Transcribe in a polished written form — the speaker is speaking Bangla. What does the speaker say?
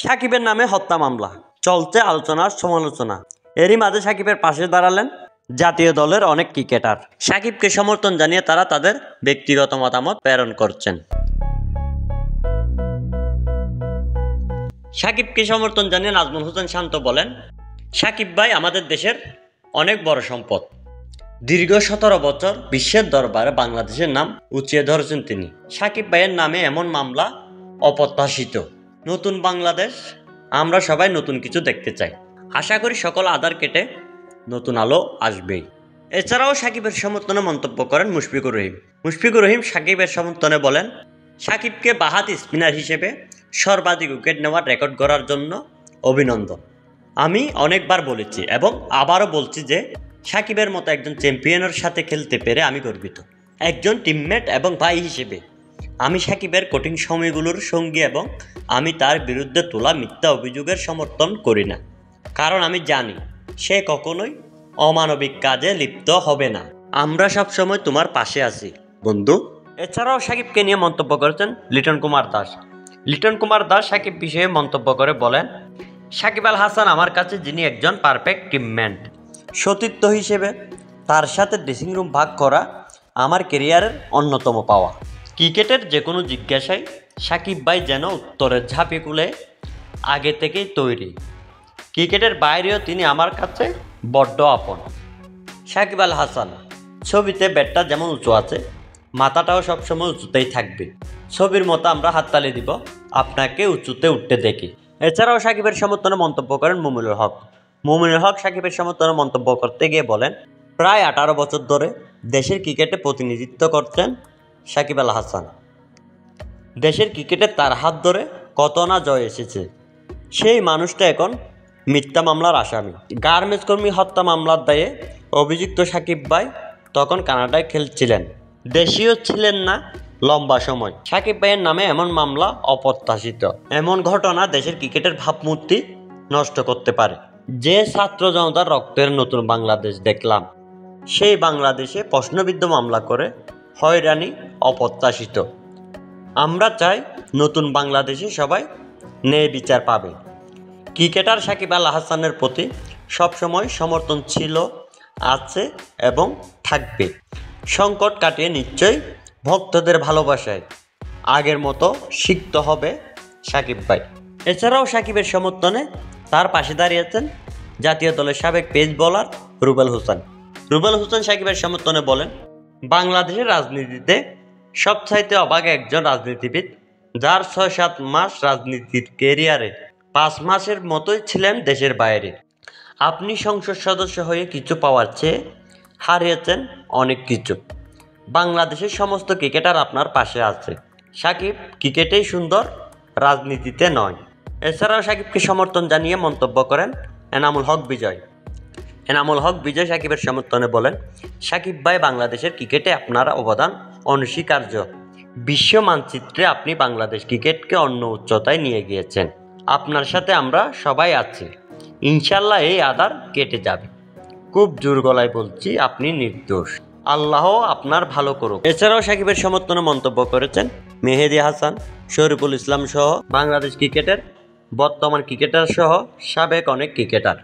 সাকিবের নামে হত্যা মামলা চলছে আলোচনার সমালোচনা। এরই মাঝে সাকিবের পাশে দাঁড়ালেন জাতীয় দলের অনেক ক্রিকেটার। সাকিবকে সমর্থন জানিয়ে তারা তাদের ব্যক্তিগত মতামত প্রেরণ করছেন। সাকিবকে সমর্থন জানিয়ে নাজমুল হোসেন শান্ত বলেন, সাকিব ভাই আমাদের দেশের অনেক বড় সম্পদ। দীর্ঘ 17 বছর বিশ্বের দরবারে বাংলাদেশের নাম উঁচিয়ে ধরেছেন তিনি। সাকিব ভাইয়ের নামে এমন মামলা অপ্রত্যাশিত। নতুন বাংলাদেশ, আমরা সবাই নতুন কিছু দেখতে চাই। আশা করি সকল আধার কেটে নতুন আলো আসবেই। এছাড়াও সাকিবের সমর্থনে মন্তব্য করেন মুশফিকুর রহিম। মুশফিকুর রহিম সাকিবের সমর্থনে বলেন, সাকিবকে বাঁহাতি স্পিনার হিসেবে সর্বাধিক উইকেট নেওয়ার রেকর্ড গড়ার জন্য অভিনন্দন। আমি অনেকবার বলেছি এবং আবারও বলছি যে সাকিবের মতো একজন চ্যাম্পিয়নের সাথে খেলতে পেরে আমি গর্বিত। একজন টিমমেট এবং ভাই হিসেবে আমি সাকিবের কঠিন সময়গুলোর সঙ্গী এবং আমি তার বিরুদ্ধে তোলা মিথ্যা অভিযোগের সমর্থন করি না, কারণ আমি জানি সে কখনোই অমানবিক কাজে লিপ্ত হবে না। আমরা সবসময় তোমার পাশে আছি বন্ধু। এছাড়াও সাকিবকে নিয়ে মন্তব্য করেছেন লিটন কুমার দাস। লিটন কুমার দাস সাকিব বিষয়ে মন্তব্য করে বলেন, সাকিব আল হাসান আমার কাছে যিনি একজন পারফেক্ট টিমমেট। সতীর্থ হিসেবে তার সাথে ড্রেসিং রুম ভাগ করা আমার ক্যারিয়ারের অন্যতম পাওয়া। ক্রিকেটের যে কোনো জিজ্ঞাসায় সাকিব ভাই যেন উত্তরের ঝাঁপিকুলে আগে থেকেই তৈরি। ক্রিকেটের বাইরেও তিনি আমার কাছে বড্ড আপন। সাকিব আল হাসান ছবিতে ব্যাটটা যেমন উঁচু আছে, মাথাটাও সবসময় উঁচুতেই থাকবে। ছবির মতো আমরা হাততালি দিব আপনাকে উঁচুতে উঠতে দেখি। এছাড়াও সাকিবের সমর্থনে মন্তব্য করেন মুমিনুল হক। মুমিনুল হক সাকিবের সমর্থনে মন্তব্য করতে গিয়ে বলেন, প্রায় 18 বছর ধরে দেশের ক্রিকেটে প্রতিনিধিত্ব করছেন সাকিব আল হাসান। দেশের ক্রিকেটে তার হাত ধরে কত না জয় এসেছে। সেই মানুষটা এখন মিথ্যা মামলার আসামি। গার্মেন্টস কর্মী হত্যা মামলার দায়ে অভিযুক্ত সাকিব ভাই তখন কানাডায় খেলছিলেন, দেশীয় ছিলেন না লম্বা সময়। সাকিব ভাইয়ের নামে এমন মামলা অপ্রত্যাশিত। এমন ঘটনা দেশের ক্রিকেটের ভাবমূর্তি নষ্ট করতে পারে। যে ছাত্র জনতার রক্তের নতুন বাংলাদেশ দেখলাম, সেই বাংলাদেশে প্রশ্নবিদ্ধ মামলা করে হয়রানি অপ্রত্যাশিত। আমরা চাই নতুন বাংলাদেশে সবাই ন্যায় বিচার পাবে। ক্রিকেটার সাকিব আল হাসানের প্রতি সবসময় সমর্থন ছিল, আছে এবং থাকবে। সংকট কাটিয়ে নিশ্চয়ই ভক্তদের ভালোবাসায় আগের মতো সিক্ত হবে সাকিব ভাই। এছাড়াও সাকিবের সমর্থনে তার পাশে দাঁড়িয়েছেন জাতীয় দলের সাবেক পেস বোলার রুবেল হোসেন। রুবেল হোসেন সাকিবের সমর্থনে বলেন, বাংলাদেশের রাজনীতিতে সবচাইতে অবাক একজন রাজনীতিবিদ, যার 6-7 মাস রাজনীতির ক্যারিয়ারে 5 মাসের মতোই ছিলেন দেশের বাইরে। আপনি সংসদ সদস্য হয়ে কিছু পাওয়ার চেয়ে হারিয়েছেন অনেক কিছু। বাংলাদেশের সমস্ত ক্রিকেটার আপনার পাশে আছে। সাকিব ক্রিকেটেই সুন্দর, রাজনীতিতে নয়। এছাড়াও সাকিবকে সমর্থন জানিয়ে মন্তব্য করেন এনামুল হক বিজয়। এনামুল হক বিজয় সাকিবের সমর্থনে বলেন, সাকিব ভাই বাংলাদেশের ক্রিকেটে আপনার অবদান অনস্বীকার্য। বিশ্ব মানচিত্রে আপনি বাংলাদেশ ক্রিকেটকে অন্য উচ্চতায় নিয়ে গিয়েছেন। আপনার সাথে আমরা সবাই আছি। ইনশাল্লাহ এই আধার কেটে যাবে। খুব জোর গলায় বলছি, আপনি নির্দোষ। আল্লাহ আপনার ভালো করুক। এছাড়াও সাকিবের সমর্থনে মন্তব্য করেছেন মেহেদী হাসান, শরীফুল ইসলাম সহ বাংলাদেশ ক্রিকেটের বর্তমান ক্রিকেটার সহ সাবেক অনেক ক্রিকেটার।